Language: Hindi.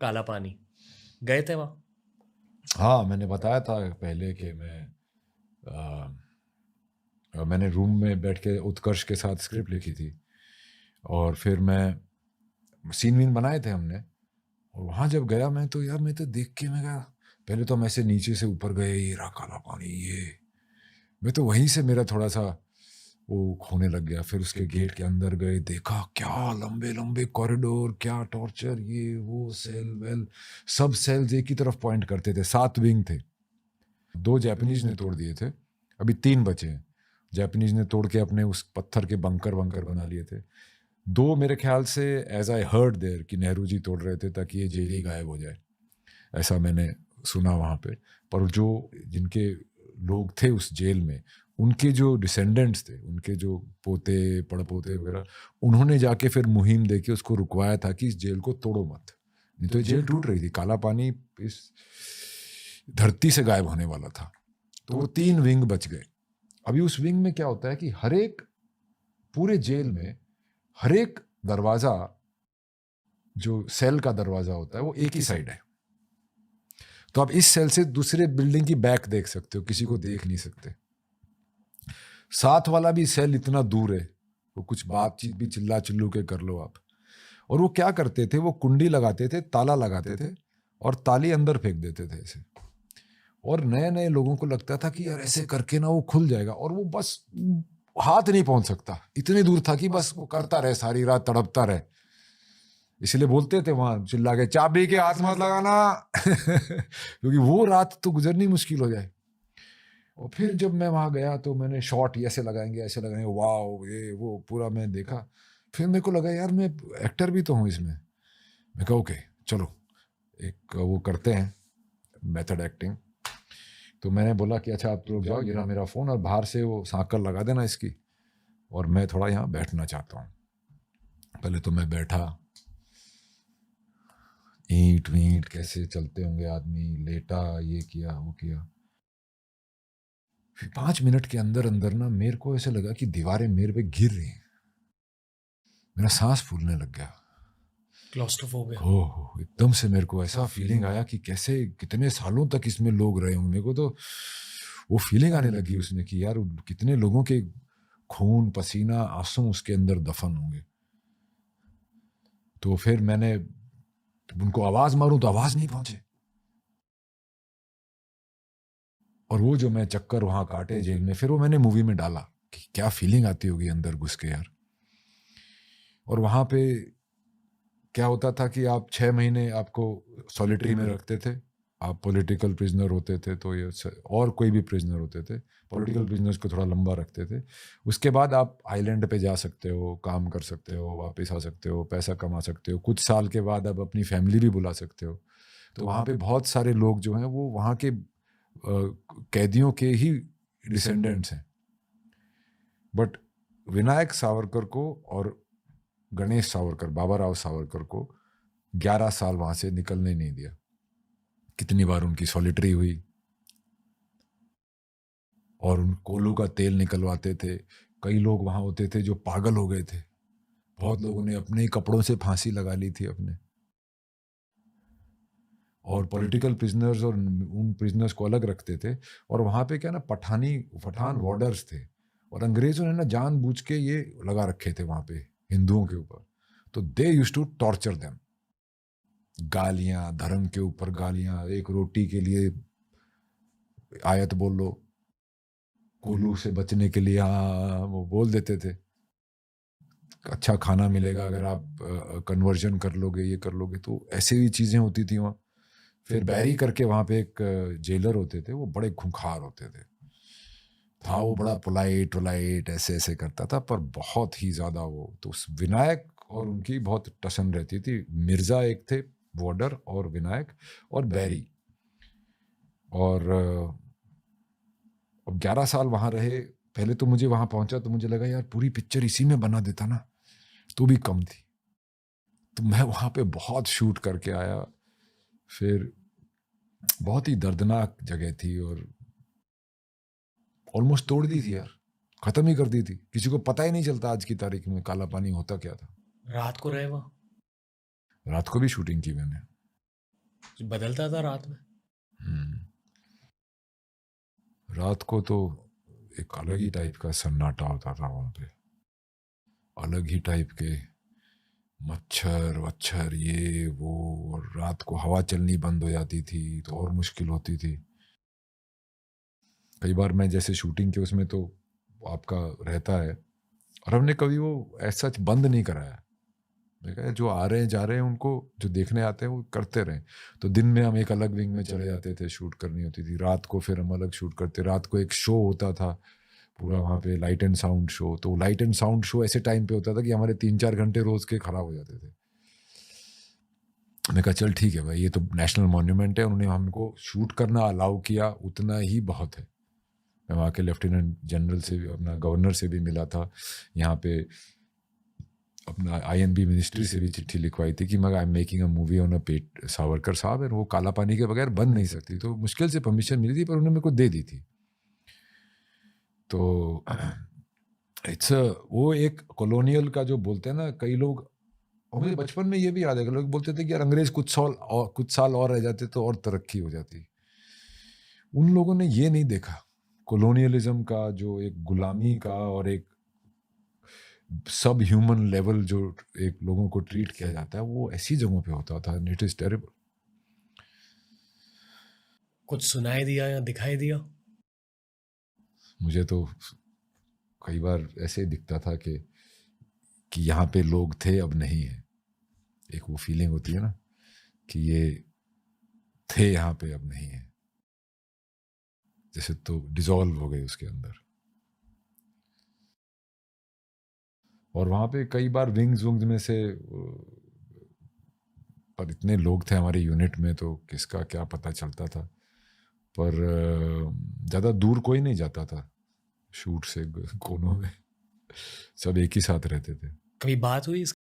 काला पानी, गए थे वहाँ? हाँ, मैंने बताया था पहले कि मैंने रूम में बैठ के उत्कर्ष के साथ स्क्रिप्ट लिखी थी और फिर मैं सीन वीन बनाए थे हमने। और वहाँ जब गया मैं तो यार मैं तो देख के मैं कहा, पहले तो हम ऐसे नीचे से ऊपर गए, ये रहा काला पानी ये। मैं तो वहीं से मेरा थोड़ा सा वो खोने लग गया। फिर उसके गेट के अंदर गए, देखा क्या लंबे लंबे कॉरिडोर, क्या टॉर्चर, ये वो सेल वेल, सब सेल्स एक ही तरफ पॉइंट करते थे। 7 विंग थे, 2 जापानीज ने तोड़ दिए थे, अभी 3 बचे हैं। जापानीज ने तोड़ के अपने उस पत्थर के बंकर वंकर बना लिए थे। 2 मेरे ख्याल से एज आई हर्ड देयर कि नेहरू जी तोड़ रहे थे ताकि ये जेल ही गायब हो जाए, ऐसा मैंने सुना वहाँ पे। पर जो जिनके लोग थे उस जेल में, उनके जो डिसेंडेंट्स थे, उनके जो पोते पड़पोते वगैरह, उन्होंने जाके फिर मुहिम दे के उसको रुकवाया था कि इस जेल को तोड़ो मत, नहीं तो ये जेल टूट रही थी। काला पानी इस धरती से गायब होने वाला था। तो वो 3 विंग बच गए। अभी उस विंग में क्या होता है कि हर एक पूरे जेल में हर एक दरवाजा, जो सेल का दरवाजा होता है वो एक ही साइड है। तो आप इस सेल से दूसरे बिल्डिंग की बैक देख सकते हो, किसी को देख नहीं सकते। साथ वाला भी सेल इतना दूर है, वो कुछ बातचीत भी चिल्ला चिल्लू के कर लो आप। और वो क्या करते थे, वो कुंडी लगाते थे, ताला लगाते थे और ताली अंदर फेंक देते थे ऐसे। और नए नए लोगों को लगता था कि यार ऐसे करके ना वो खुल जाएगा, और वो बस हाथ नहीं पहुंच सकता, इतनी दूर था कि बस वो करता रहे, सारी रात तड़पता रहे। इसलिए बोलते थे वहां चिल्ला के, चाबी के हाथ मत लगाना क्योंकि वो रात तो गुजरनी मुश्किल हो जाए। और फिर जब मैं वहां गया तो मैंने शॉट ऐसे लगाएंगे ऐसे लगाएंगे, वाह ये वो पूरा मैं देखा। फिर मेरे को लगा यार मैं एक्टर भी तो हूँ इसमें। मैं कहा ओके चलो एक वो करते हैं मेथड एक्टिंग। तो मैंने बोला कि अच्छा आप लोग जाओ, ये रहा मेरा फ़ोन, और बाहर से वो सांकल लगा देना इसकी, और मैं थोड़ा यहाँ बैठना चाहता हूँ। पहले तो मैं बैठा, ईंट वींट कैसे चलते होंगे आदमी, लेटा, ये किया वो किया। फिर 5 मिनट के अंदर अंदर ना मेरे को ऐसे लगा कि दीवारें मेरे पे गिर रही हैं, मेरा सांस फूलने लग गया। क्लॉस्ट्रोफोबिया। ओह, एकदम से मेरे को ऐसा फीलिंग आया कि कैसे कितने सालों तक इसमें लोग रहे होंगे। मेरे को तो वो फीलिंग आने लगी उसमें कि यार कितने लोगों के खून पसीना आंसू उसके अंदर दफन होंगे। तो फिर मैंने उनको आवाज मारूं तो आवाज नहीं पहुंचे। और वो जो मैं चक्कर वहां काटे जेल में, फिर वो मैंने मूवी में डाला कि क्या फीलिंग आती होगी अंदर घुस के यार। और वहां पे क्या होता था कि आप 6 महीने आपको सॉलिटरी में रखते थे, आप पॉलिटिकल प्रिजनर होते थे तो ये और कोई भी प्रिजनर होते थे, पॉलिटिकल प्रिजनर्स को थोड़ा लंबा रखते थे। उसके बाद आप आइलैंड पे जा सकते हो, काम कर सकते हो, वापस आ सकते हो, पैसा कमा सकते हो, कुछ साल के बाद आप अपनी फैमिली भी बुला सकते हो। तो वहाँ पे बहुत सारे लोग जो हैं वो वहाँ के कैदियों के ही डिसेंडेंट्स हैं। बट विनायक सावरकर को और गणेश सावरकर, बाबा राव सावरकर को 11 साल वहां से निकलने नहीं दिया। कितनी बार उनकी सॉलिटरी हुई, और उन कोयलों का तेल निकलवाते थे। कई लोग वहां होते थे जो पागल हो गए थे, बहुत लोगों ने अपने ही कपड़ों से फांसी लगा ली थी अपने। और पॉलिटिकल प्रिजनर्स और उन प्रिजनर्स को अलग रखते थे। और वहां पे क्या ना, पठान वार्डर्स थे, और अंग्रेजों ने ना जानबूझ के ये लगा रखे थे वहां पे हिंदुओं के ऊपर। तो they used to torture them, गालियां, धर्म के ऊपर गालियां, एक रोटी के लिए आयत बोल लो, कोलू से बचने के लिए हाँ वो बोल देते थे, अच्छा खाना मिलेगा अगर आप कन्वर्जन कर लोगे, ये कर लोगे। तो ऐसे भी चीज़ें होती थी वहाँ। फिर बैरी करके वहाँ पे एक जेलर होते थे, वो बड़े खूंखार होते थे। था वो बड़ा पोलाइट वोलाइट ऐसे ऐसे करता था, पर बहुत ही ज़्यादा वो तो विनायक और उनकी बहुत टसन रहती थी। मिर्ज़ा एक थे वार्डर, और विनायक और बैरी। और अब 11 साल वहां रहे। पहले तो मुझे वहां पहुंचा तो मुझे लगा यार पूरी पिक्चर इसी में बना देता ना, तो भी कम थी। तो मैं वहां पे बहुत शूट करके आया। फिर बहुत ही दर्दनाक जगह थी, और ऑलमोस्ट तोड़ दी थी यार, खत्म ही कर दी थी। किसी को पता ही नहीं चलता आज की तारीख में काला पानी होता क्या था। रात को रहे वहाँ? रात को भी शूटिंग की मैंने। कुछ बदलता था रात में? हम्म, रात को तो एक अलग ही टाइप का सन्नाटा होता था वहाँ पे, अलग ही टाइप के मच्छर वच्छर ये वो, और रात को हवा चलनी बंद हो जाती थी तो और मुश्किल होती थी। कई बार मैं जैसे शूटिंग के उसमें तो आपका रहता है, और हमने कभी वो ऐसा बंद नहीं कराया। मैं कहा जो आ रहे हैं जा रहे हैं उनको जो देखने आते हैं वो करते रहें। तो दिन में हम एक अलग विंग में चले जाते थे, शूट करनी होती थी, रात को फिर हम अलग शूट करते। रात को एक शो होता था पूरा वहाँ पे, लाइट एंड साउंड शो। तो लाइट एंड साउंड शो ऐसे टाइम पे होता था कि हमारे 3-4 घंटे रोज के खराब हो जाते थे। मैं कहा चल ठीक है भाई, ये तो नेशनल मॉन्यूमेंट है, उन्होंने हमको शूट करना अलाउ किया, उतना ही बहुत है। मैं वहाँ के लेफ्टिनेंट जनरल से भी, अपना गवर्नर से भी मिला था, यहाँ पे अपना आईएनबी मिनिस्ट्री से भी चिट्ठी लिखवाई थी कि मैं I am making a movie on a pet Savarkar साहब, और वो काला पानी के बगैर बन नहीं सकती। तो मुश्किल से परमिशन मिली थी, पर उन्होंने मेरे को दे दी थी। तो इट्स वो एक कॉलोनियल का जो बोलते हैं ना कई लोग, और मुझे बचपन में ये भी याद है कि लोग बोलते थे कि यार अंग्रेज कुछ साल और रह जाते तो और तरक्की हो जाती। उन लोगों ने ये नहीं देखा कॉलोनियलिज्म का, जो एक गुलामी का और एक सब ह्यूमन लेवल जो एक लोगों को ट्रीट किया जाता है, वो ऐसी जगहों पे होता था। It is terrible. कुछ सुनाई दिया या दिखाई दिया? मुझे तो कई बार ऐसे दिखता था कि यहाँ पे लोग थे अब नहीं है। एक वो फीलिंग होती है ना कि ये थे यहाँ पे अब नहीं है, जैसे तो डिसॉल्व हो गए उसके अंदर। और वहाँ पे कई बार विंग्स में से, पर इतने लोग थे हमारी यूनिट में तो किसका क्या पता चलता था। पर ज़्यादा दूर कोई नहीं जाता था शूट से, कोनों में सब एक ही साथ रहते थे। कभी बात हुई